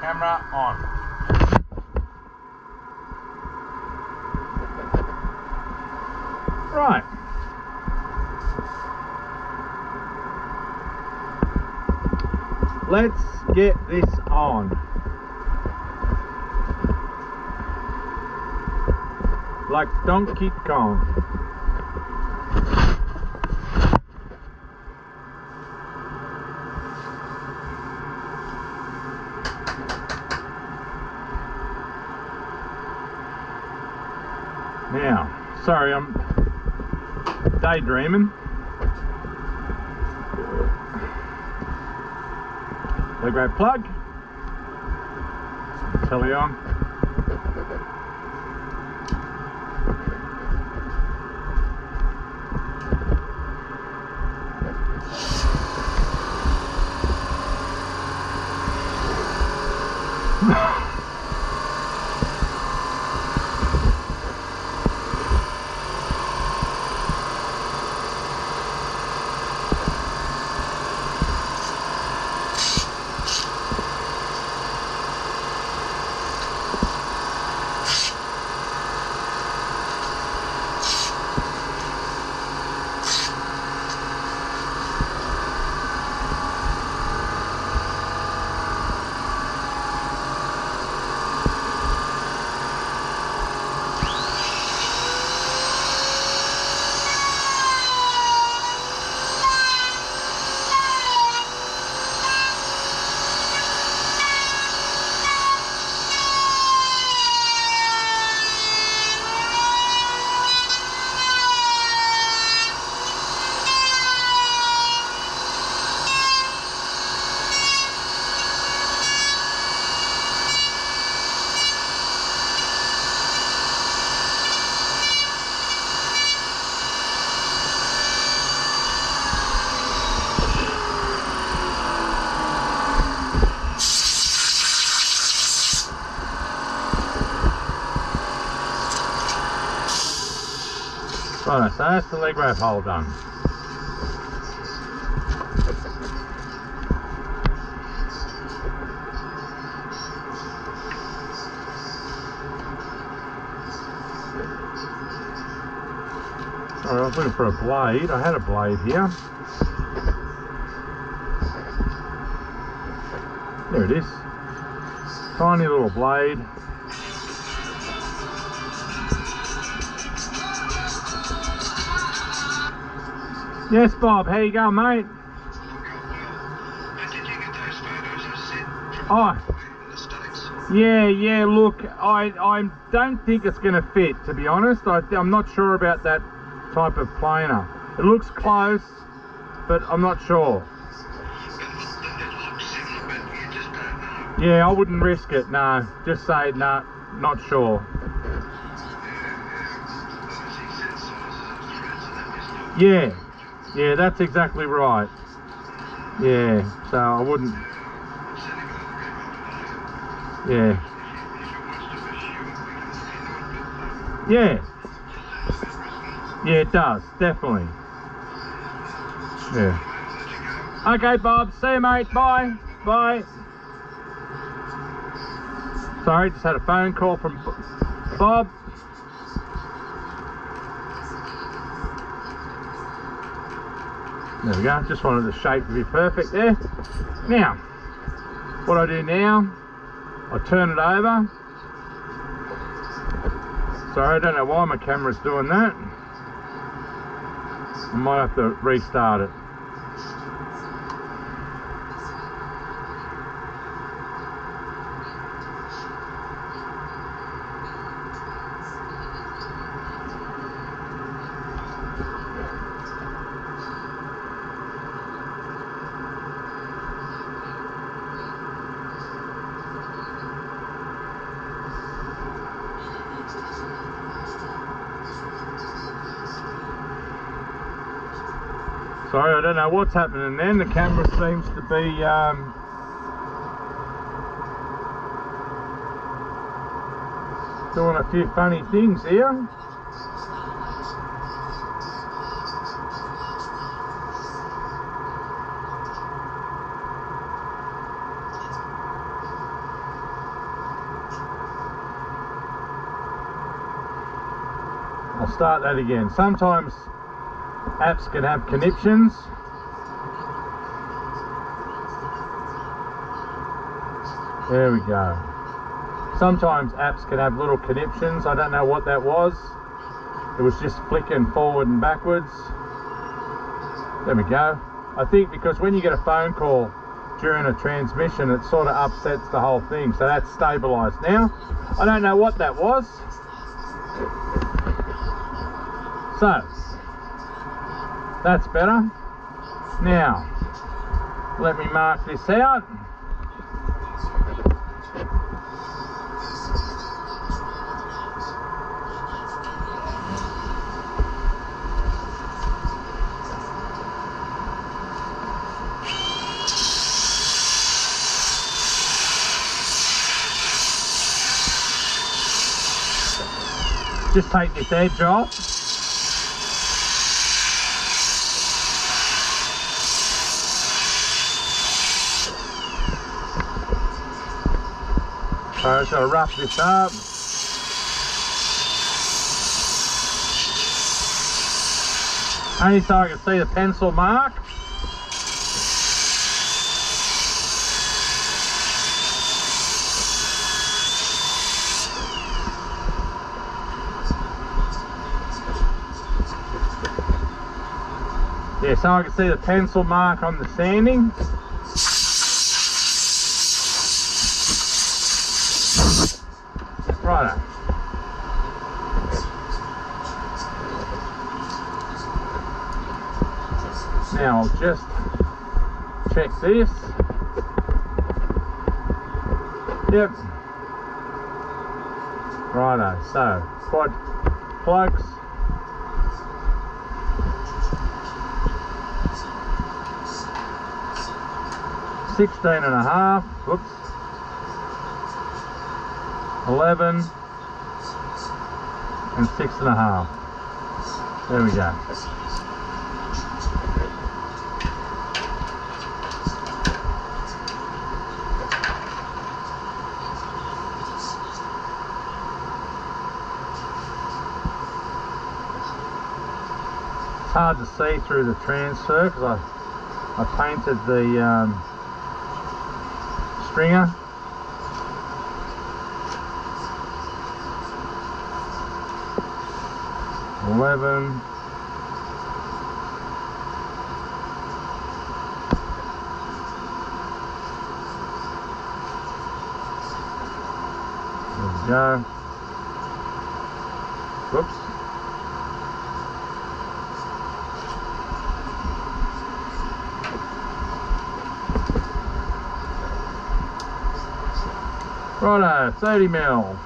camera on. Right. Let's get this on. Like Donkey Kong. Now, sorry, I'm daydreaming. Leg wrap plug. Telly on. Right, so that's the leg wrap hole done. Alright, I was looking for a blade. I had a blade here. There it is. Tiny little blade. Yes, Bob, how you going, mate? Did you get those photos I sent from the States? Yeah, look, I don't think it's going to fit, to be honest. I'm not sure about that type of planer. It looks close, but I'm not sure. It looks similar, but you just don't know. Yeah, I wouldn't risk it, no. Just say, no, not sure. Yeah, that's exactly right. Yeah, so I wouldn't. Yeah. Yeah, it does, definitely. Yeah. Okay, Bob, see you, mate. Bye. Bye. Sorry, just had a phone call from Bob. There we go, just wanted the shape to be perfect there. Now, what I do now, I turn it over. Sorry, I don't know why my camera's doing that. I might have to restart it. Sorry, I don't know what's happening then. The camera seems to be doing a few funny things here. I'll start that again. Sometimes apps can have conniptions. There we go. Sometimes apps can have little conniptions. I don't know what that was. It was just flicking forward and backwards. There we go. I think because when you get a phone call during a transmission, it sort of upsets the whole thing. So that's stabilized now. I don't know what that was. So that's better. Now let me mark this out. Just take this edge off. So I've got to rough this up. Only so I can see the pencil mark. Yeah, so I can see the pencil mark on the sanding. Righto. Now I'll just check this. Yep. Righto, so quad plugs. 16.5, whoops, 11 and 6.5. There we go. It's hard to see through the transfer because I painted the stringer. $11. There we go. Whoops. Righto, 30 mil.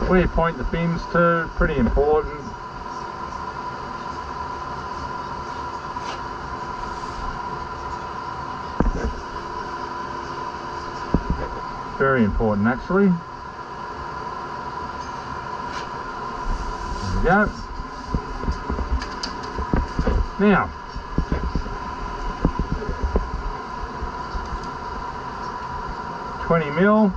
Where you point the fins to, pretty important. Very important actually. There we go. Now, $20 mil.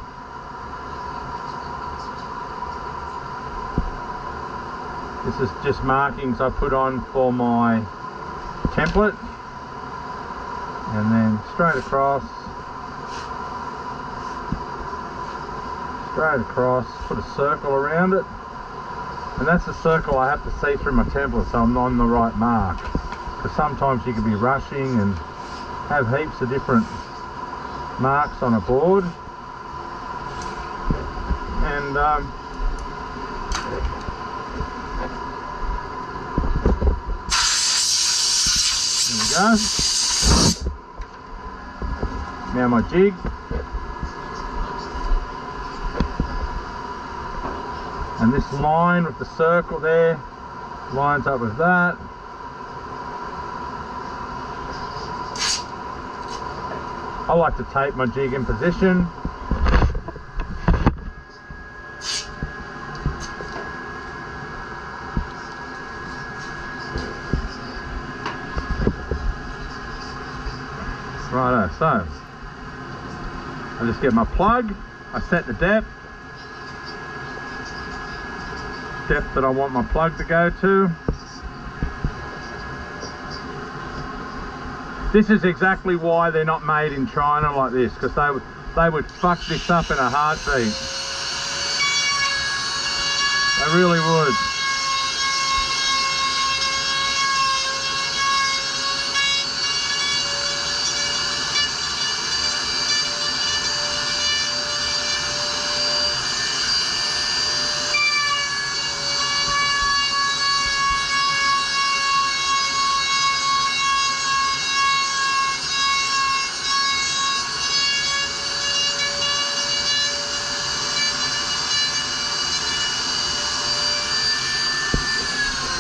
This is just markings I put on for my template, and then straight across, put a circle around it. And that's the circle I have to see through my template so I'm on the right mark. Because sometimes you can be rushing and have heaps of different marks on a board. And there we go. Now my jig. And this line with the circle there lines up with that. I like to tape my jig in position. Righto, so I just get my plug, I set the depth that I want my plug to go to. This is exactly why they're not made in China like this, because they would fuck this up in a heartbeat. They really would.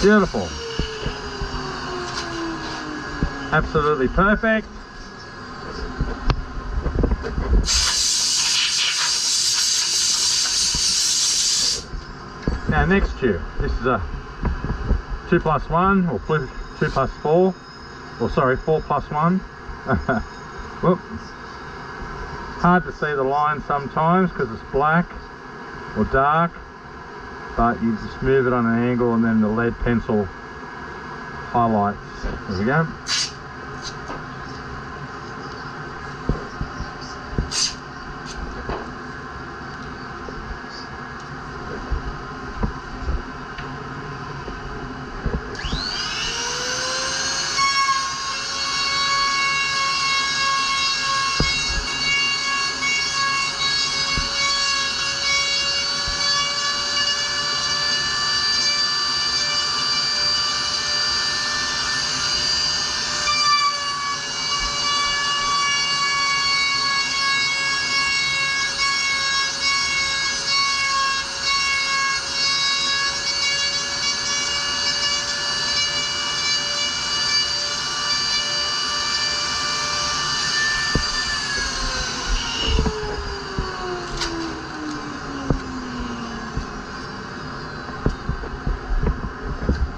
Beautiful. Absolutely perfect. Now next tube, this is a 2+1 or 2+4, or sorry, 4+1. Whoop. Hard to see the line sometimes because it's black or dark, but you just move it on an angle and then the lead pencil highlights. There we go.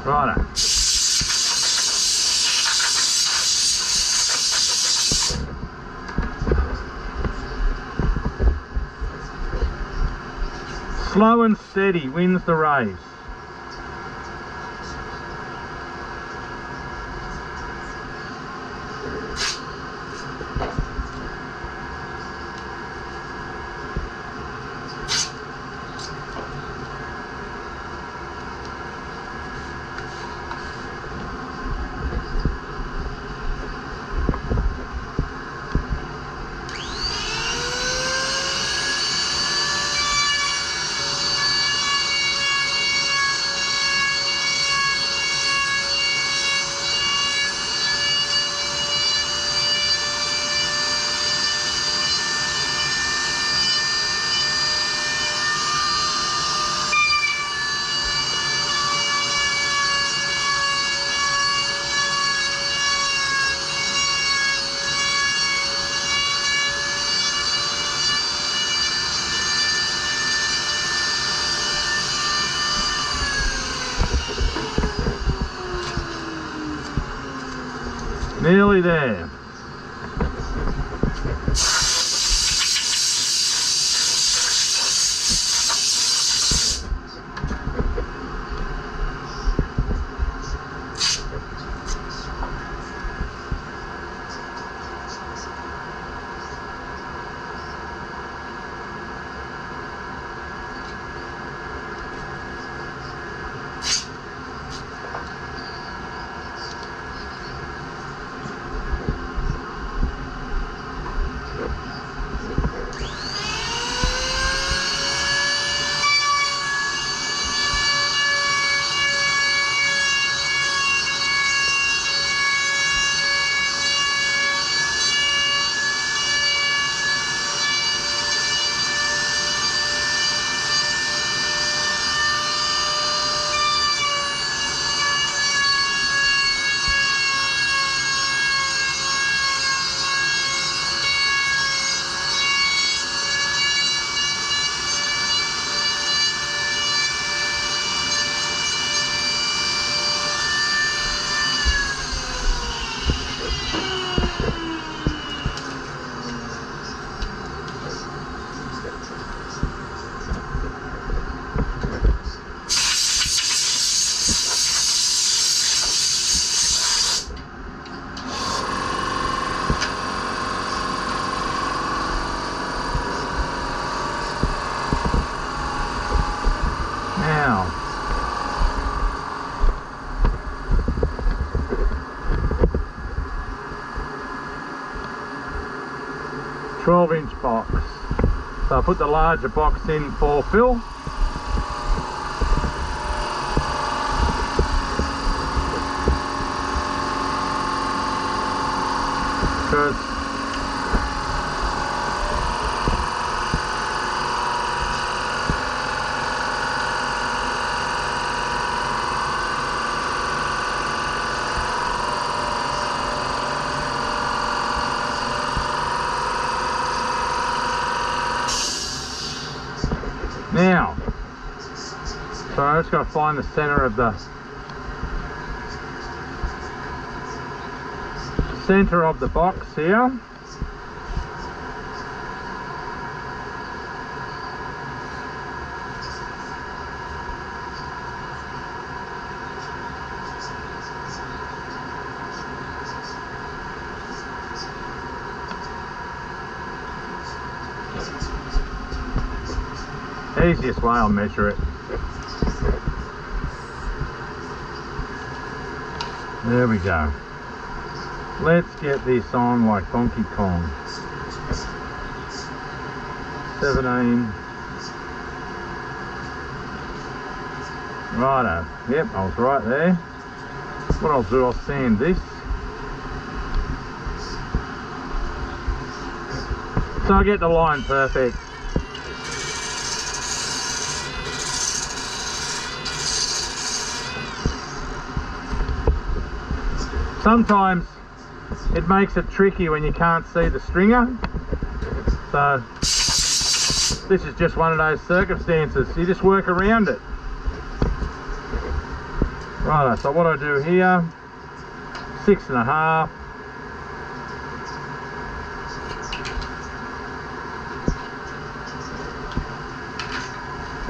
Righto. Slow and steady wins the race. Nearly there. box. So I put the larger box in for fill. Because now, so I just got to find the center of the box here. Easiest way I'll measure it. There we go. Let's get this on like Donkey Kong. 17. Righto. Yep, I was right there. What I'll do, I'll sand this. So I get the line perfect. Sometimes it makes it tricky when you can't see the stringer. So this is just one of those circumstances. You just work around it. Right, so what I do here, 6.5.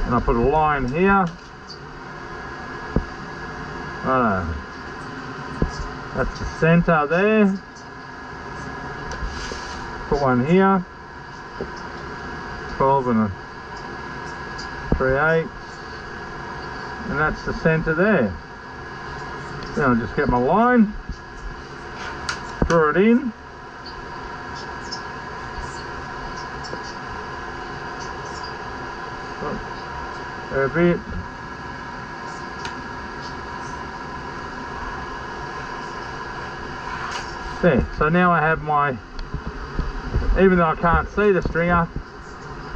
And I put a line here. Right. That's the center there. Put one here. 12 and a 3/8. And that's the center there. Then I'll just get my line, draw it in. There a bit. There, so now I have my, even though I can't see the stringer,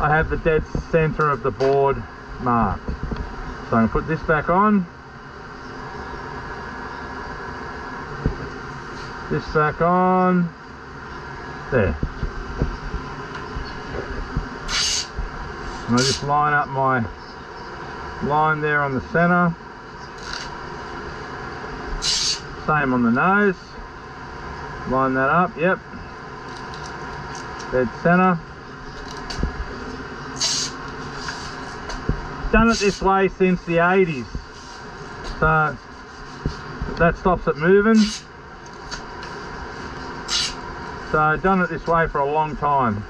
I have the dead center of the board marked. So I'm going to put this back on, this back on, there. And I just line up my line there on the center, same on the nose. Line that up, yep. Dead center. Done it this way since the 80s. So that stops it moving. So I've done it this way for a long time.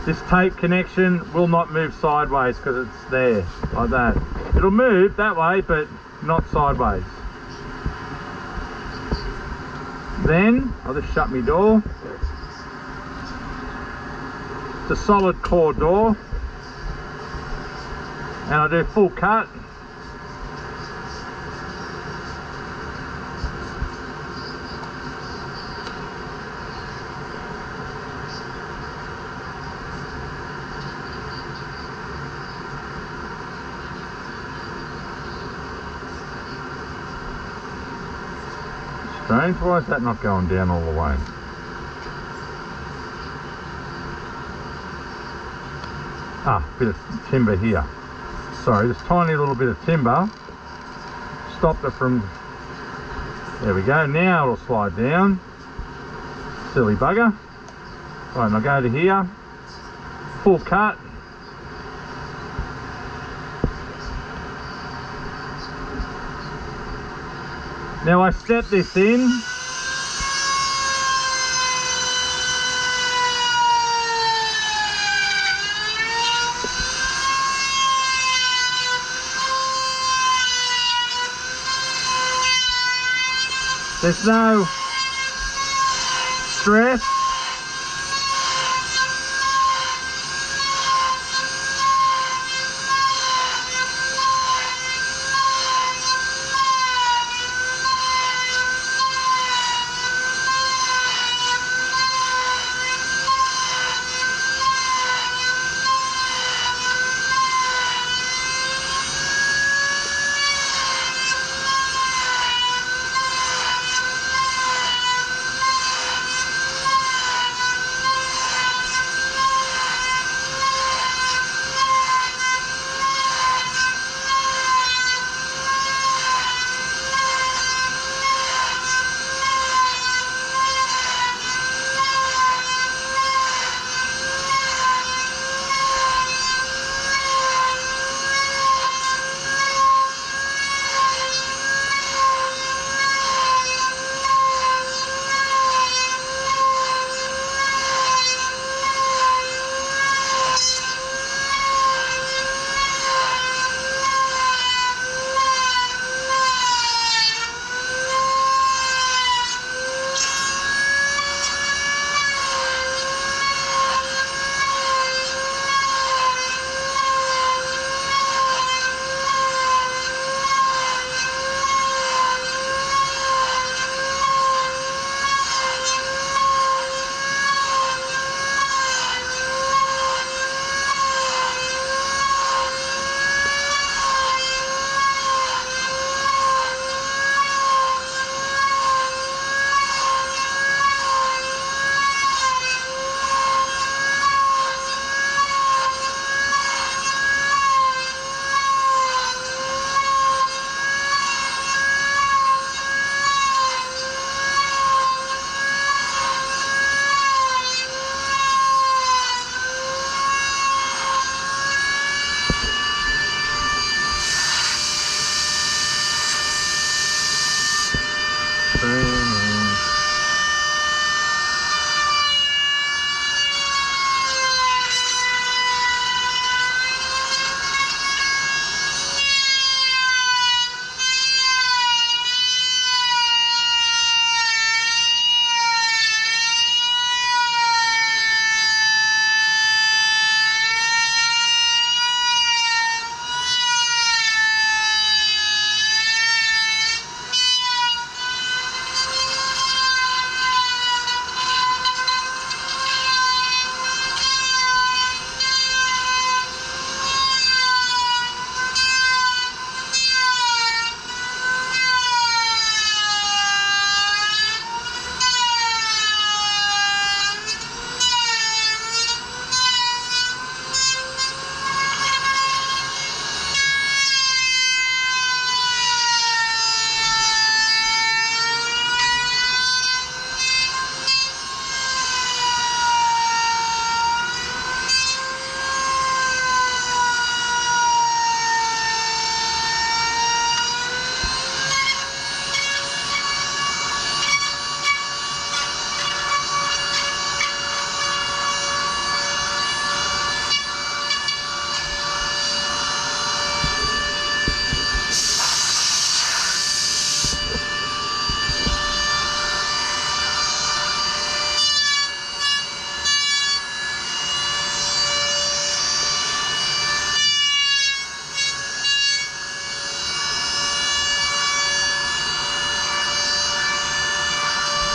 This tape connection will not move sideways because it's there, like that. It'll move that way, but not sideways. Then I'll just shut my door. It's a solid core door, and I'll do full cut. Strange, why is that not going down all the way? Ah, bit of timber here. Sorry, this tiny little bit of timber stopped it from, there we go, now it'll slide down. Silly bugger. Right, and I'll go to here, full cut. Now I step this in. There's no stress.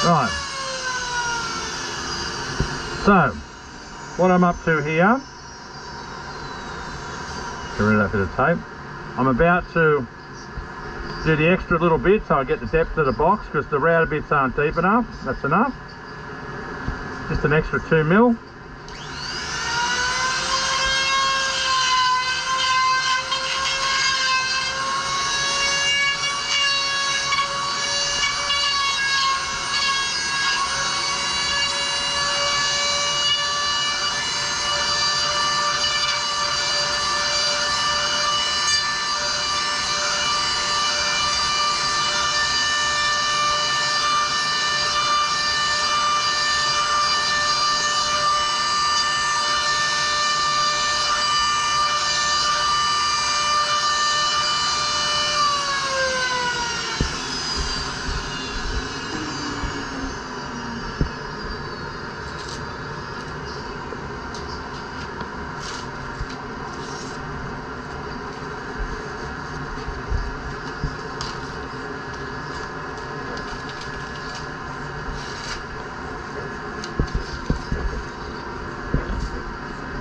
Right, so what I'm up to here, get rid of that bit of tape. I'm about to do the extra little bit so I get the depth of the box, because the router bits aren't deep enough. That's enough. Just an extra 2 mil.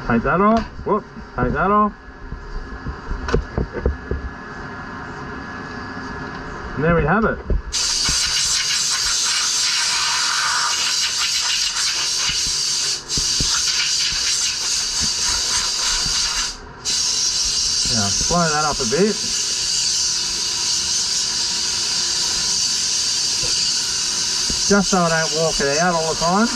Take that off, whoop, take that off. And there we have it. Now blow that up a bit. Just so I don't walk it out all the time.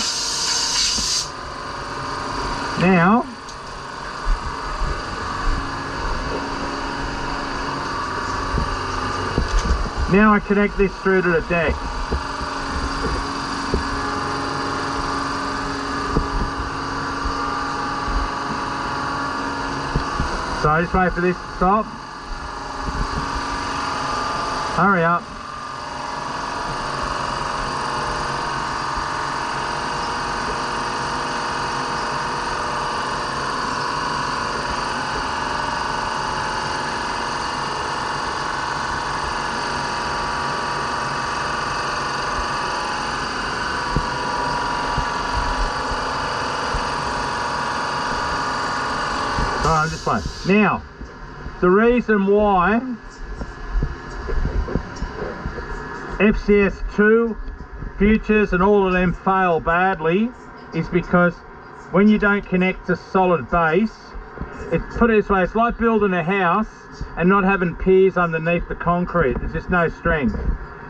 Now I connect this through to the deck. So I just wait for this to stop. Hurry up. This way. Now, the reason why FCS2, Futures and all of them fail badly is because when you don't connect to solid base, put it this way, it's like building a house and not having piers underneath the concrete. There's just no strength.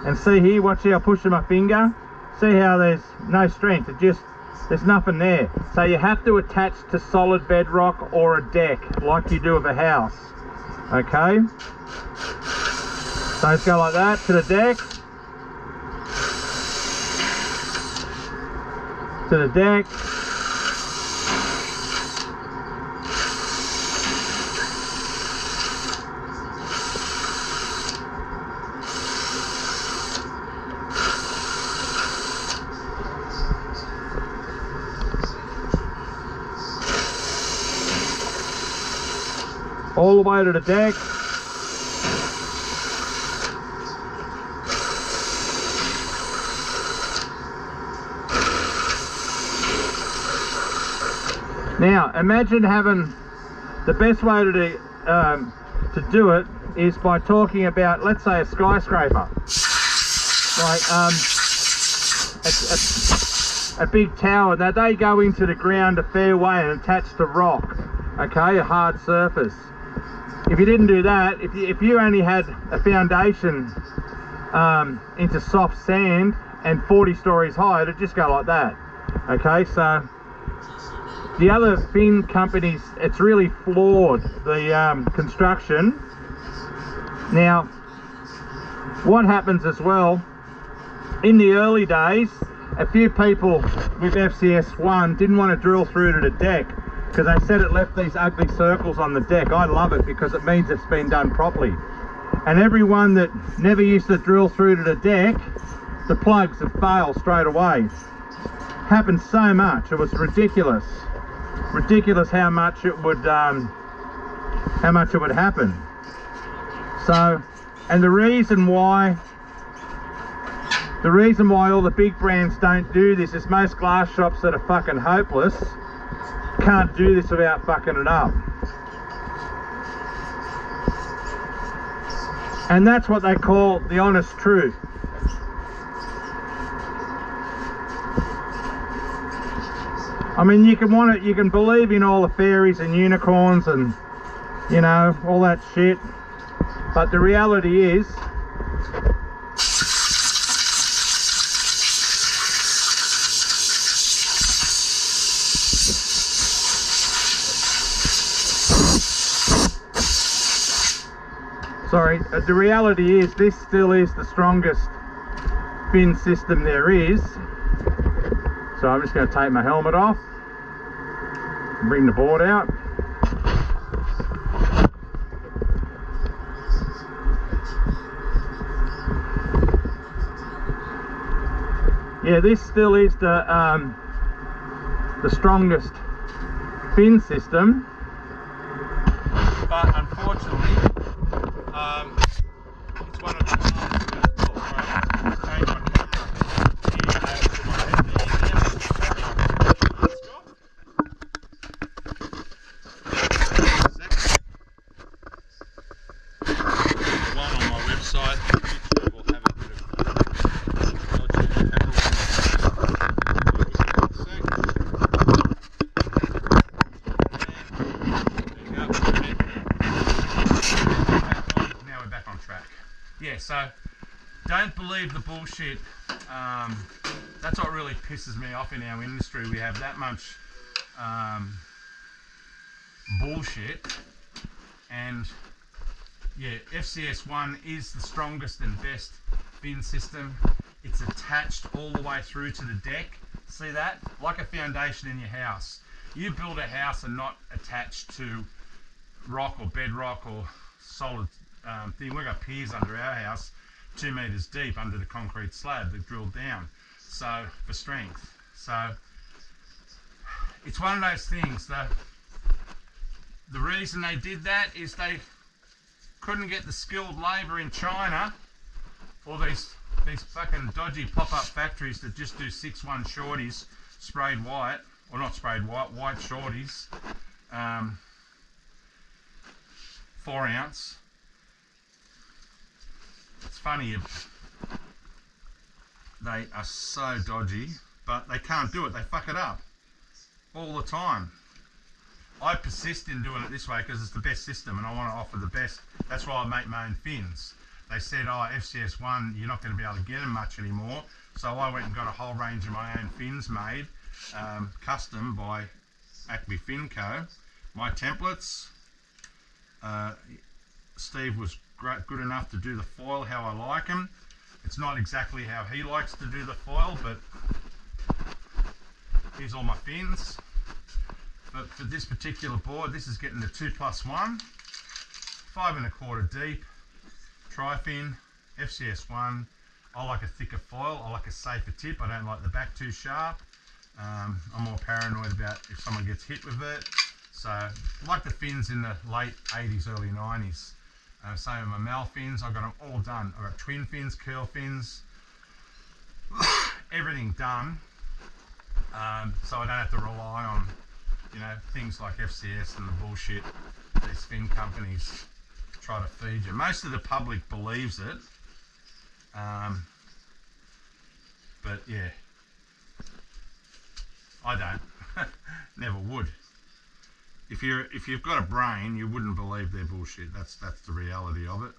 And see here, watch how I'm pushing my finger. See how there's no strength. There's nothing there. So you have to attach to solid bedrock or a deck like you do with a house. Okay? So let's go like that to the deck. to the deck. All the way to the deck. Now imagine having the best way to do it is by talking about, let's say, a skyscraper, like a big tower. Now they go into the ground a fair way and attach to rock, okay, a hard surface. If you didn't do that, if you only had a foundation into soft sand and 40 stories high, it'd just go like that. Okay, so the other fin companies, it's really flawed, the construction. Now, what happens as well, in the early days, a few people with FCS1 didn't want to drill through to the deck because they said it left these ugly circles on the deck. I love it because it means it's been done properly. And everyone that never used to drill through to the deck, the plugs have failed straight away. Happened so much, it was ridiculous. Ridiculous how much it would happen. So, and the reason why all the big brands don't do this is most glass shops that are fucking hopeless can't do this without fucking it up. And that's what they call the honest truth. I mean, you can believe in all the fairies and unicorns and, you know, all that shit, but the reality is the reality is this still is the strongest fin system there is. So I'm just going to take my helmet off, bring the board out. Yeah, this still is the strongest fin system, but unfortunately, it's one of the So don't believe the bullshit. That's what really pisses me off in our industry. We have that much bullshit, and yeah, FCS1 is the strongest and best fin system. It's attached all the way through to the deck. See that? Like a foundation in your house. You build a house and not attached to rock or bedrock or solid thing. We've got piers under our house 2 meters deep under the concrete slab that drilled down, so for strength. So it's one of those things. The reason they did that is they couldn't get the skilled labour in China, or these fucking dodgy pop-up factories that just do 6-1 shorties sprayed white, or not sprayed white, white shorties, 4 ounce. It's funny, they are so dodgy, but they can't do it. They fuck it up all the time. I persist in doing it this way because it's the best system and I want to offer the best. That's why I make my own fins. They said, oh, FCS1, you're not going to be able to get them much anymore. So I went and got a whole range of my own fins made, custom by Acme Fin Co. My templates, Steve was good enough to do the foil how I like them. It's not exactly how he likes to do the foil, but here's all my fins. But for this particular board, this is getting the 2+1, 5 1/4 deep, tri-fin, FCS1. I like a thicker foil, I like a safer tip, I don't like the back too sharp. I'm more paranoid about if someone gets hit with it. So I like the fins in the late 80s, early 90s. Same with my mal fins, I've got them all done. I've got twin fins, curl fins, everything done. So I don't have to rely on, you know, things like FCS and the bullshit these fin companies try to feed you. Most of the public believes it, but yeah, I don't. Never would. If you've got a brain, you wouldn't believe their bullshit. That's the reality of it.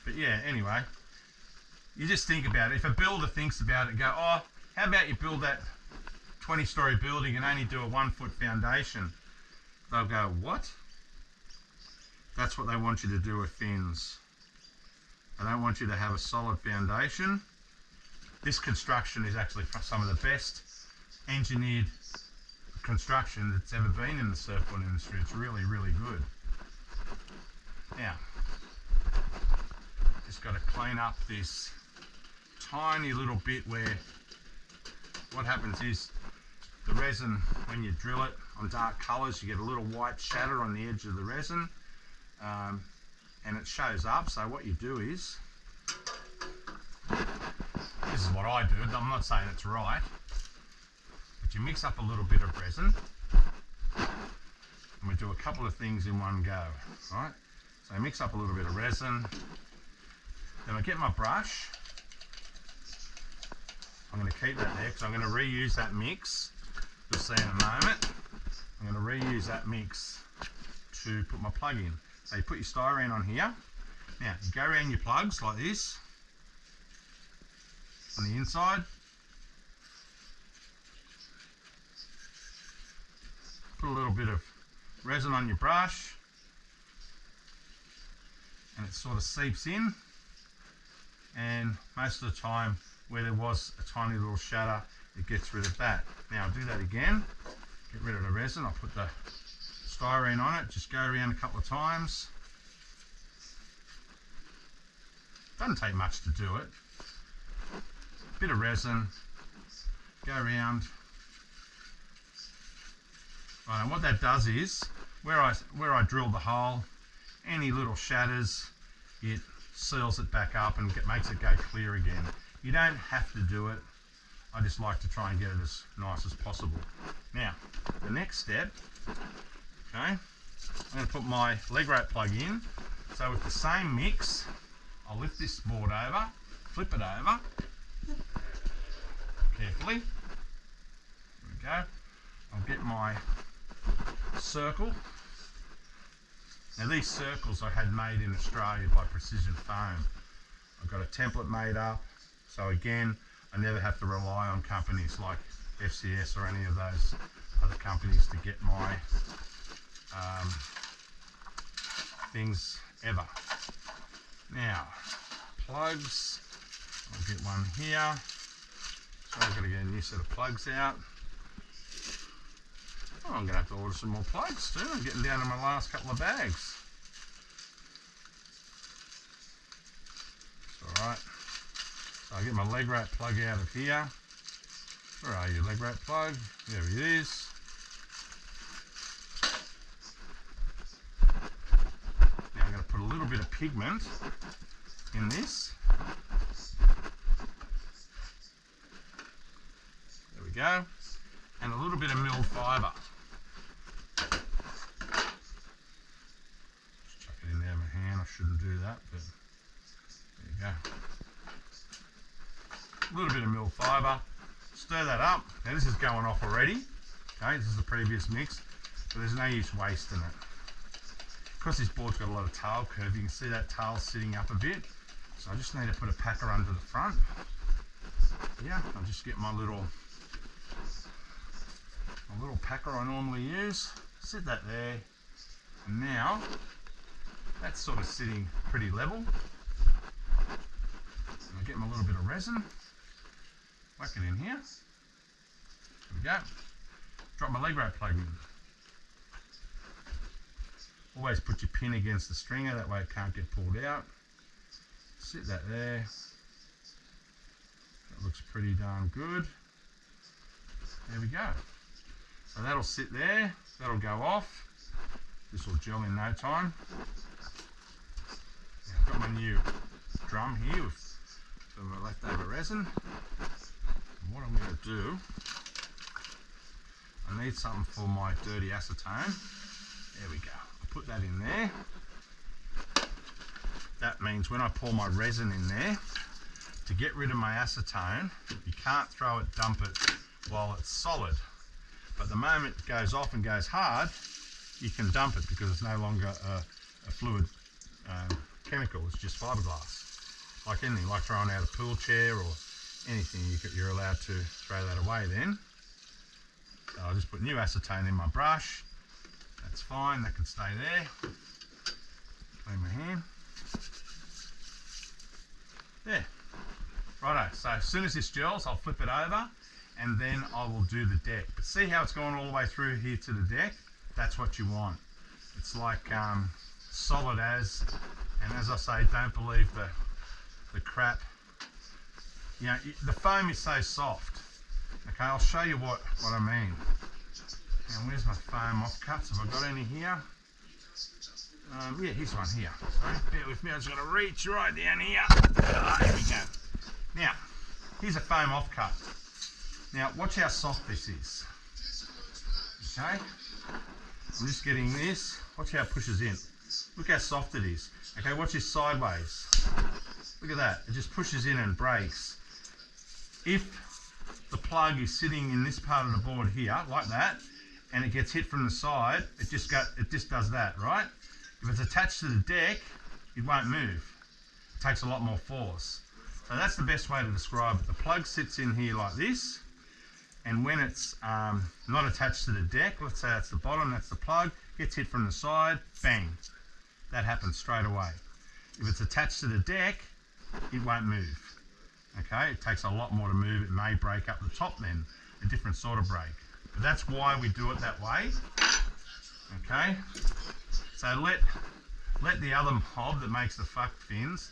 But yeah, anyway, you just think about it. If a builder thinks about it, go, oh, how about you build that 20-story building and only do a 1-foot foundation? They'll go, what? That's what they want you to do with fins. They don't want you to have a solid foundation. This construction is actually some of the best engineered construction that's ever been in the surfboard industry. It's really, really good. Now, just got to clean up this tiny little bit where what happens is the resin, when you drill it on dark colours, you get a little white shatter on the edge of the resin, and it shows up. So what you do is, this is what I do, I'm not saying it's right, but you mix up a little bit of resin and we do a couple of things in one go, right? So I mix up a little bit of resin, then I get my brush. I'm going to keep that there because I'm going to reuse that mix. You'll see in a moment. I'm going to reuse that mix to put my plug in. So you put your styrene on here. Now you go around your plugs like this on the inside. Put a little bit of resin on your brush and it sort of seeps in, and most of the time where there was a tiny little shatter, it gets rid of that. Now I'll do that again, get rid of the resin. I'll put the styrene on it, just go around a couple of times. Doesn't take much to do it. Bit of resin, go around. Right, and what that does is, where I drilled the hole, any little shatters, it seals it back up and makes it go clear again. You don't have to do it. I just like to try and get it as nice as possible. Now, the next step, okay, I'm going to put my leg rope plug in. So with the same mix, I'll lift this board over, flip it over, carefully. There we go. I'll get my circle. Now these circles I had made in Australia by Precision Foam. I've got a template made up, so again, I never have to rely on companies like FCS or any of those other companies to get my things ever. Now, plugs, I'll get one here. So I've got to get a new set of plugs out. Oh, I'm going to have to order some more plugs too. I'm getting down to my last couple of bags. It's alright. So I'll get my leg rope plug out of here. Where are you, leg rope plug? There it is. Now I'm going to put a little bit of pigment in this. There we go. And a little bit of milled fibre. Just chuck it in there with my hand. I shouldn't do that, but there you go. A little bit of milled fibre. Stir that up. Now this is going off already. Okay, this is the previous mix, but there's no use wasting it. Because this board's got a lot of tail curve, you can see that tail sitting up a bit. So I just need to put a packer under the front. Yeah, I'll just get my little packer I normally use, sit that there, and now that's sort of sitting pretty level. get my little bit of resin, whack it in here. There we go. Drop my leg rope plug in. Always put your pin against the stringer, that way it can't get pulled out. Sit that there. That looks pretty darn good. There we go. So that'll sit there, that'll go off. This will gel in no time. Now I've got my new drum here with some leftover resin. And what I'm going to do, I need something for my dirty acetone. There we go. I'll put that in there. That means when I pour my resin in there, to get rid of my acetone, you can't throw it, dump it while it's solid. But the moment it goes off and goes hard, you can dump it because it's no longer a fluid chemical, it's just fiberglass. Like anything, like throwing out a pool chair or anything, you're allowed to throw that away then. So I'll just put new acetone in my brush. That's fine, that can stay there. Clean my hand. There. Righto, so as soon as this gels, I'll flip it over and then I will do the deck. But see how it's gone all the way through here to the deck? That's what you want. It's like solid as, and as I say, don't believe the crap. You know, the foam is so soft. Okay, I'll show you what I mean. Now, where's my foam offcuts? Have I got any here? Yeah, here's one here. Sorry, bear with me, I just got to reach right down here. There we go. Now, here's a foam offcut. Now, watch how soft this is. Okay, I'm just getting this. Watch how it pushes in. Look how soft it is. Okay, watch this sideways. Look at that. It just pushes in and breaks. If the plug is sitting in this part of the board here, like that, and it gets hit from the side, it just does that, right? If it's attached to the deck, it won't move. It takes a lot more force. So that's the best way to describe it. The plug sits in here like this, and when it's not attached to the deck, let's say that's the bottom, that's the plug, gets hit from the side, bang. That happens straight away. If it's attached to the deck, it won't move. Okay, it takes a lot more to move. It may break up the top then, a different sort of break. But that's why we do it that way. Okay, so let the other mob that makes the fuck fins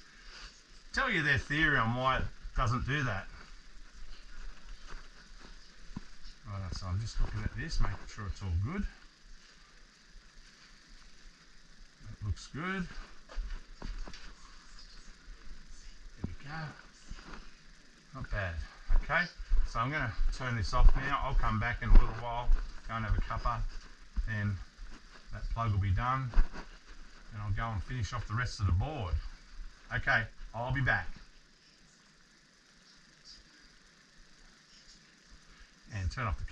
tell you their theory on why it doesn't do that. Right, so I'm just looking at this, making sure it's all good. That looks good. There we go. Not bad. Okay, so I'm going to turn this off now. I'll come back in a little while, go and have a cuppa, then that plug will be done, and I'll go and finish off the rest of the board. Okay, I'll be back. And turn off the